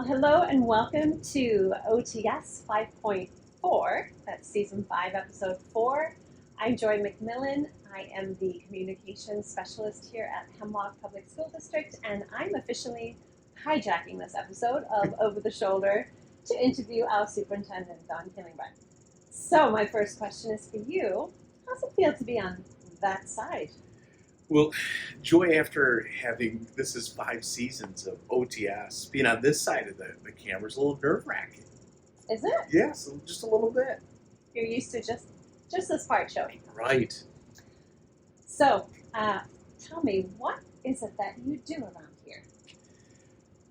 Hello and welcome to OTS 5.4. That's season 5, episode 4. I'm Joy McMillan. I am the communications specialist here at Hemlock Public School District, and I'm officially hijacking this episode of Over the Shoulder to interview our superintendent, Don Killingbeck. So, my first question is for you. How's it feel to be on that side? Well, Joy, after having, this is 5 seasons of OTS, being on this side of the camera is a little nerve-wracking. Is it? Yes, just a little bit. You're used to just this part showing. Right. So, tell me, what is it that you do around here?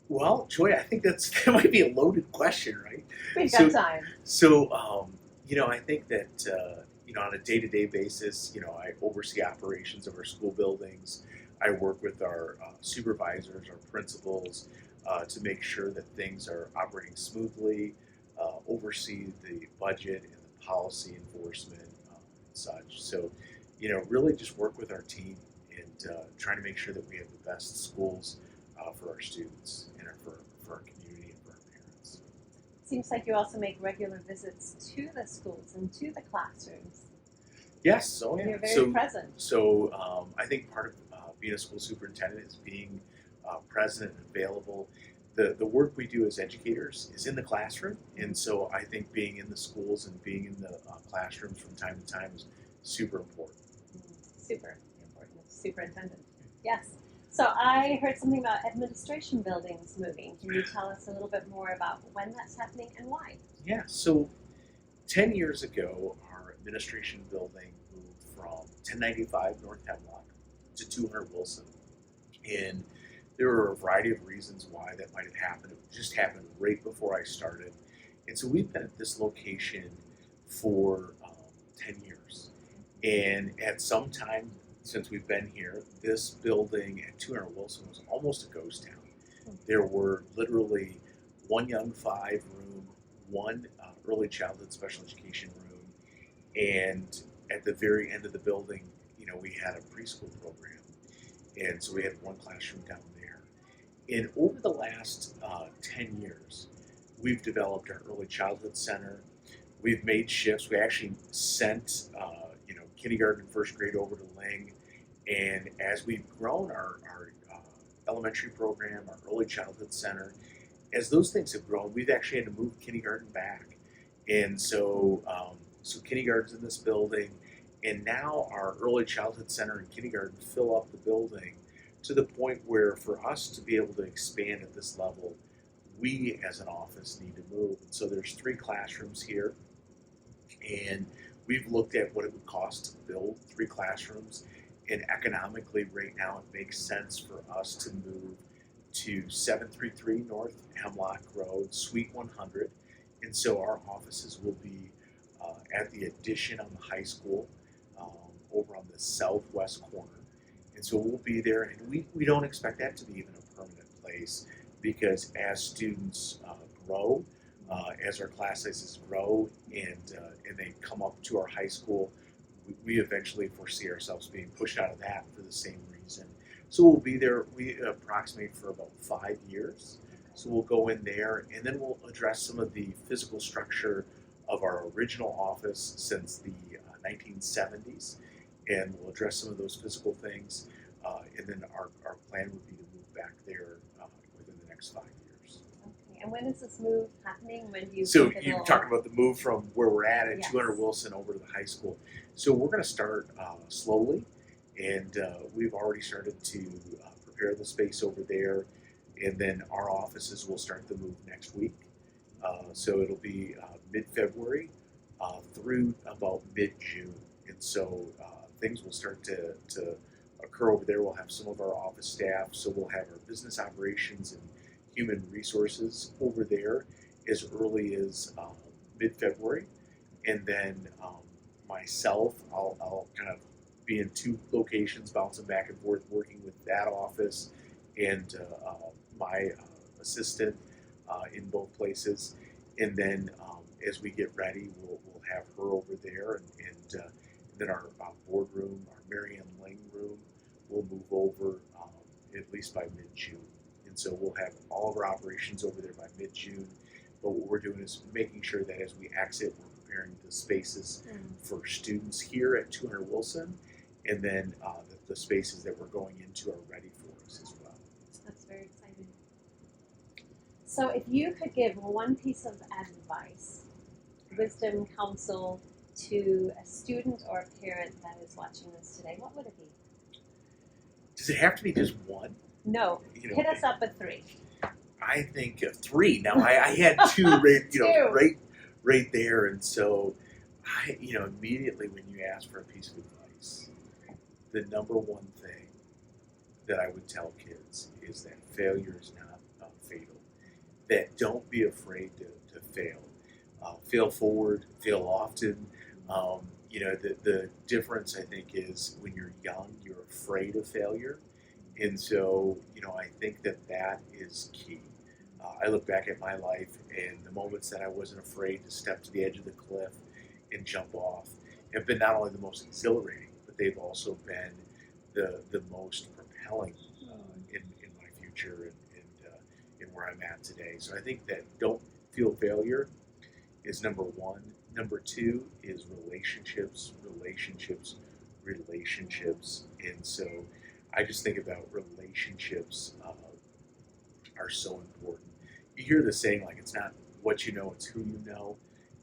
Well, Joy, I think that might be a loaded question, right? We've got time. So, I think that, on a day-to-day basis, I oversee operations of our school buildings. I work with our supervisors, our principals, to make sure that things are operating smoothly, oversee the budget and the policy enforcement and such. So, really just work with our team and trying to make sure that we have the best schools for our students and for our community and for our parents. Seems like you also make regular visits to the schools and to the classrooms. Yes, oh yeah. You're very present. So I think part of being a school superintendent is being present and available. The work we do as educators is in the classroom, and so I think being in the schools and being in the classrooms from time to time is super important. Super important. Superintendent. Yes. So I heard something about administration buildings moving. Can you tell us a little bit more about when that's happening and why? Yeah, so 10 years ago, our administration building moved from 1095 North Hemlock to 200 Wilson. And there were a variety of reasons why that might have happened. It just happened right before I started. And so we've been at this location for 10 years. And at some time since we've been here, this building at 200 Wilson was almost a ghost town. There were literally one young 5 room, one early childhood special education room, and at the very end of the building, we had a preschool program, and so we had one classroom down there. And over the last 10 years, we've developed our early childhood center. We've made shifts. We actually sent kindergarten and first grade over to Ling, and as we've grown our elementary program, our early childhood center, as those things have grown, we've actually had to move kindergarten back. And so kindergarten's in this building, and now our early childhood center and kindergarten fill up the building to the point where for us to be able to expand at this level, we as an office need to move. And so there's 3 classrooms here, and we've looked at what it would cost to build 3 classrooms, and economically right now it makes sense for us to move to 733 North Hemlock Road, Suite 100. And so our offices will be at the addition on the high school over on the southwest corner. And so we'll be there, and we don't expect that to be even a permanent place, because as students grow, as our class sizes grow and they come up to our high school, we eventually foresee ourselves being pushed out of that for the same reason. So we'll be there, we approximate for about 5 years. So we'll go in there, and then we'll address some of the physical structure of our original office since the 1970s, and we'll address some of those physical things, and then our plan would be to move back there within the next 5 years. Okay, and when is this move happening? When do you So think you're talking about the move from where we're at Yes. 200 Wilson over to the high school. So we're going to start slowly, and we've already started to prepare the space over there, and then our offices will start the move next week. So it'll be mid-February through about mid-June, and so things will start to occur over there. We'll have some of our office staff, so we'll have our business operations and human resources over there as early as mid-February, and then myself, I'll kind of be in 2 locations, bouncing back and forth, working with that office and my assistant in both places. And then as we get ready, we'll have her over there, and then our boardroom, our Mary Ann Ling room, will move over at least by mid-June. And so we'll have all of our operations over there by mid-June. But what we're doing is making sure that as we exit, we're preparing the spaces for students here at 200 Wilson, and then the spaces that we're going into are ready for us as well. That's very exciting. So if you could give one piece of advice, wisdom, counsel to a student or a parent that is watching this today, what would it be? Does it have to be just one? No, hit us up with 3. I think 3. Now I had 2 right there, and so immediately when you ask for a piece of advice, the number one thing that I would tell kids is that failure is not fatal. That don't be afraid to fail. Fail forward, fail often. The difference I think is when you're young, you're afraid of failure, and so I think that is key. I look back at my life and the moments that I wasn't afraid to step to the edge of the cliff and jump off have been not only the most exhilarating, but they've also been the most propelling in my future and where I'm at today. So I think that don't feel failure is number 1. Number 2 is relationships. And so I just think about relationships are so important. You hear the saying, like, it's not what you know, it's who you know.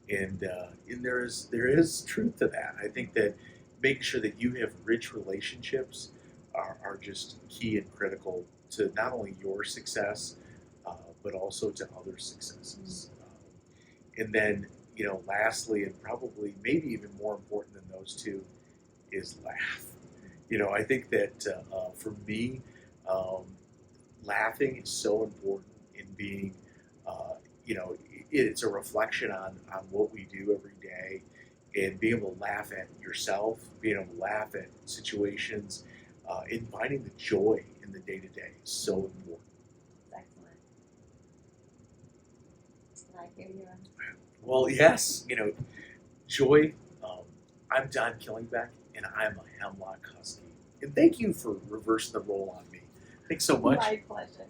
And there is truth to that. I think that making sure that you have rich relationships are just key and critical to not only your success, but also to other successes. And then, lastly, and probably maybe even more important than those 2, is laugh. I think that for me, laughing is so important in being, it's a reflection on what we do every day, and being able to laugh at yourself, being able to laugh at situations, and finding the joy in the day-to-day is so important. Excellent. I hear you. Well, yes, joy. I'm Don Killingbeck, and I'm a Hemlock Husky. And thank you for reversing the role on me. Thanks so much. My pleasure.